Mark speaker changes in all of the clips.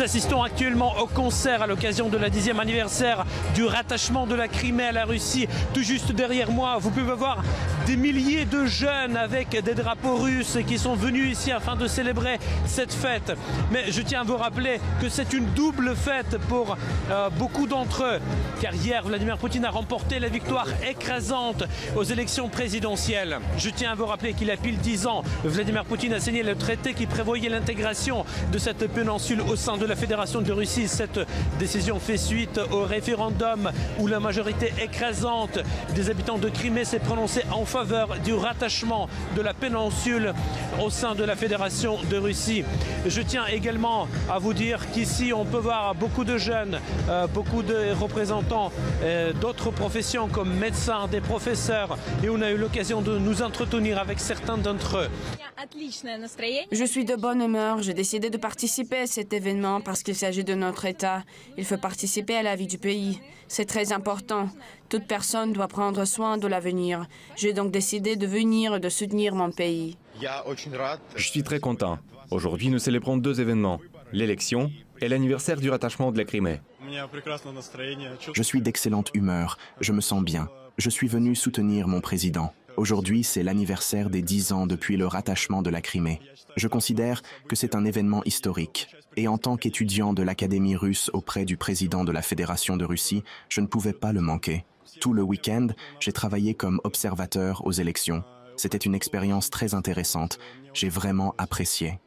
Speaker 1: Nous assistons actuellement au concert à l'occasion de la 10e anniversaire du rattachement de la Crimée à la Russie. Tout juste derrière moi, vous pouvez voir des milliers de jeunes avec des drapeaux russes qui sont venus ici afin de célébrer cette fête. Mais je tiens à vous rappeler que c'est une double fête pour beaucoup d'entre eux. Car hier, Vladimir Poutine a remporté la victoire écrasante aux élections présidentielles. Je tiens à vous rappeler qu'il y a pile 10 ans, Vladimir Poutine a signé le traité qui prévoyait l'intégration de cette péninsule au sein de la Fédération de Russie. Cette décision fait suite au référendum où la majorité écrasante des habitants de Crimée s'est prononcée en faveur du rattachement de la péninsule au sein de la Fédération de Russie. Je tiens également à vous dire qu'ici on peut voir beaucoup de jeunes, beaucoup de représentants d'autres professions comme médecins, des professeurs, et on a eu l'occasion de nous entretenir avec certains d'entre eux.
Speaker 2: Je suis de bonne humeur. J'ai décidé de participer à cet événement parce qu'il s'agit de notre État. Il faut participer à la vie du pays. C'est très important. Toute personne doit prendre soin de l'avenir. J'ai donc décidé de venir et de soutenir mon pays.
Speaker 3: Je suis très content. Aujourd'hui, nous célébrons 2 événements, l'élection et l'anniversaire du rattachement de la Crimée.
Speaker 4: Je suis d'excellente humeur. Je me sens bien. Je suis venu soutenir mon président. Aujourd'hui, c'est l'anniversaire des 10 ans depuis le rattachement de la Crimée. Je considère que c'est un événement historique. Et en tant qu'étudiant de l'Académie russe auprès du président de la Fédération de Russie, je ne pouvais pas le manquer. Tout le week-end, j'ai travaillé comme observateur aux élections. C'était une expérience très intéressante. J'ai vraiment apprécié.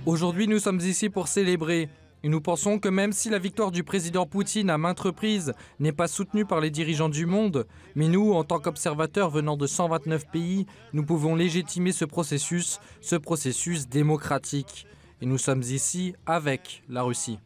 Speaker 5: Aujourd'hui, nous sommes ici pour célébrer. Et nous pensons que même si la victoire du président Poutine à maintes reprises n'est pas soutenue par les dirigeants du monde, mais nous, en tant qu'observateurs venant de 129 pays, nous pouvons légitimer ce processus démocratique. Et nous sommes ici avec la Russie.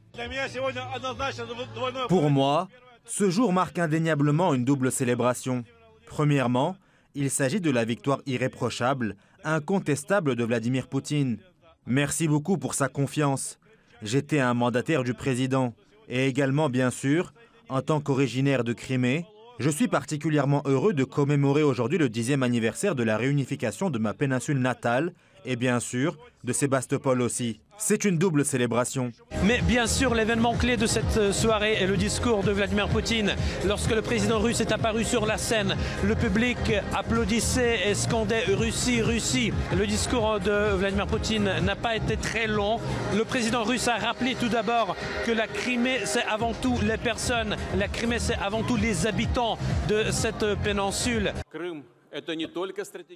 Speaker 6: Pour moi, ce jour marque indéniablement une double célébration. Premièrement, il s'agit de la victoire irréprochable, incontestable de Vladimir Poutine. Merci beaucoup pour sa confiance. J'étais un mandataire du président. Et également, bien sûr, en tant qu'originaire de Crimée, je suis particulièrement heureux de commémorer aujourd'hui le 10e anniversaire de la réunification de ma péninsule natale et bien sûr de Sébastopol aussi. C'est une double célébration.
Speaker 1: Mais bien sûr, l'événement clé de cette soirée est le discours de Vladimir Poutine. Lorsque le président russe est apparu sur la scène, le public applaudissait et scandait « Russie, Russie ». Le discours de Vladimir Poutine n'a pas été très long. Le président russe a rappelé tout d'abord que la Crimée, c'est avant tout les personnes. La Crimée, c'est avant tout les habitants de cette péninsule.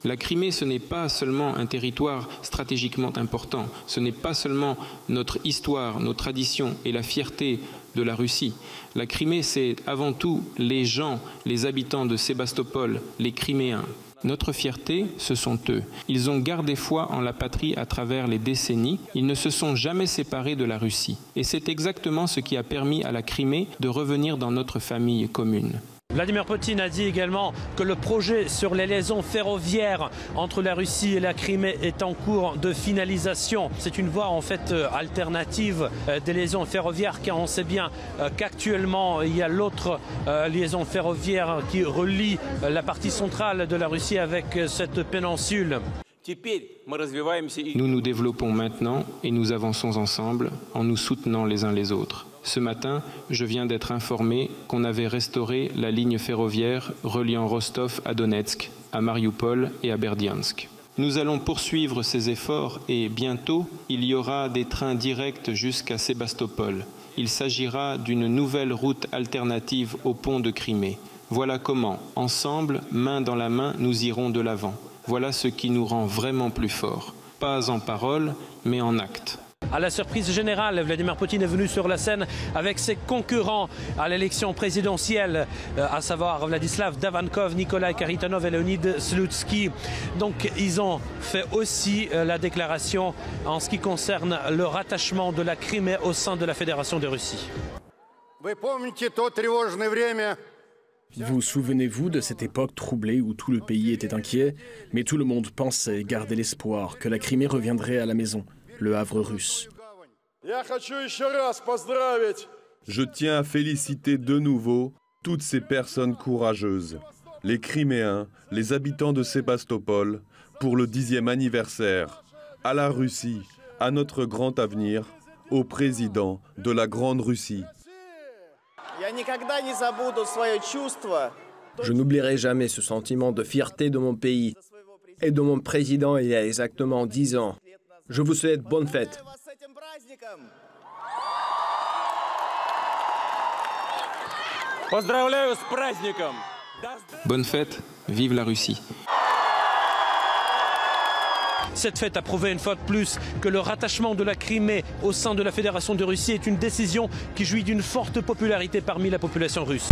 Speaker 7: La Crimée, ce n'est pas seulement un territoire stratégiquement important, ce n'est pas seulement notre histoire, nos traditions et la fierté de la Russie. La Crimée, c'est avant tout les gens, les habitants de Sébastopol, les Criméens. Notre fierté, ce sont eux. Ils ont gardé foi en la patrie à travers les décennies. Ils ne se sont jamais séparés de la Russie. Et c'est exactement ce qui a permis à la Crimée de revenir dans notre famille commune.
Speaker 1: Vladimir Poutine a dit également que le projet sur les liaisons ferroviaires entre la Russie et la Crimée est en cours de finalisation. C'est une voie en fait alternative des liaisons ferroviaires, car on sait bien qu'actuellement il y a l'autre liaison ferroviaire qui relie la partie centrale de la Russie avec cette péninsule.
Speaker 7: Nous nous développons maintenant et nous avançons ensemble en nous soutenant les uns les autres. Ce matin, je viens d'être informé qu'on avait restauré la ligne ferroviaire reliant Rostov à Donetsk, à Mariupol et à Berdiansk. Nous allons poursuivre ces efforts et bientôt, il y aura des trains directs jusqu'à Sébastopol. Il s'agira d'une nouvelle route alternative au pont de Crimée. Voilà comment, ensemble, main dans la main, nous irons de l'avant. Voilà ce qui nous rend vraiment plus forts. Pas en parole, mais en actes.
Speaker 1: À la surprise générale, Vladimir Poutine est venu sur la scène avec ses concurrents à l'élection présidentielle, à savoir Vladislav Davankov, Nikolai Kharitonov et Leonid Slutsky. Donc ils ont fait aussi la déclaration en ce qui concerne le rattachement de la Crimée au sein de la Fédération de Russie.
Speaker 8: Vous souvenez-vous de cette époque troublée où tout le pays était inquiet, mais tout le monde pensait garder l'espoir que la Crimée reviendrait à la maison, le Havre russe.
Speaker 9: Je tiens à féliciter de nouveau toutes ces personnes courageuses, les Criméens, les habitants de Sébastopol, pour le 10e anniversaire, à la Russie, à notre grand avenir, au président de la Grande Russie.
Speaker 10: Je n'oublierai jamais ce sentiment de fierté de mon pays et de mon président il y a exactement 10 ans. Je vous souhaite bonne fête.
Speaker 7: Bonne fête, vive la Russie.
Speaker 1: Cette fête a prouvé une fois de plus que le rattachement de la Crimée au sein de la Fédération de Russie est une décision qui jouit d'une forte popularité parmi la population russe.